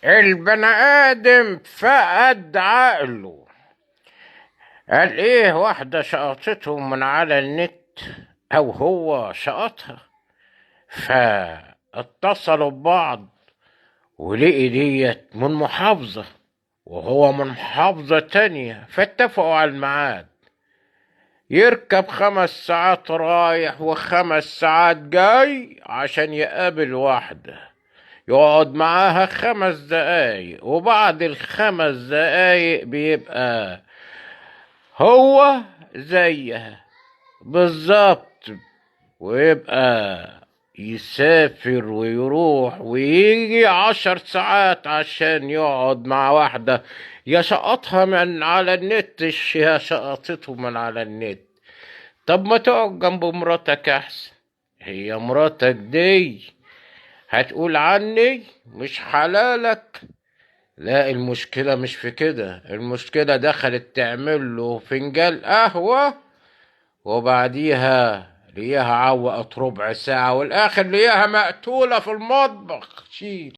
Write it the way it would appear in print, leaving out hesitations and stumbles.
البني آدم فقد عقله. قال ايه واحدة شقطته من على النت، او هو شقطها، فاتصلوا ببعض ولقي ديت من محافظة وهو من محافظة تانية، فاتفقوا على الميعاد. يركب 5 ساعات رايح و5 ساعات جاي عشان يقابل واحدة، يقعد معاها 5 دقايق، وبعد ال5 دقايق بيبقى هو زيها بالظبط، ويبقى يسافر ويروح ويجي 10 ساعات عشان يقعد مع واحدة يا شقطها من على النت يا شقطته من على النت. طب ما تقعد جنب مراتك احسن، هي مراتك دي هتقول عني مش حلالك. لا، المشكلة مش في كده، المشكلة دخلت تعمل له فنجان قهوة وبعديها ليها عوقت ربع ساعة، والآخر ليها مقتولة في المطبخ. شيل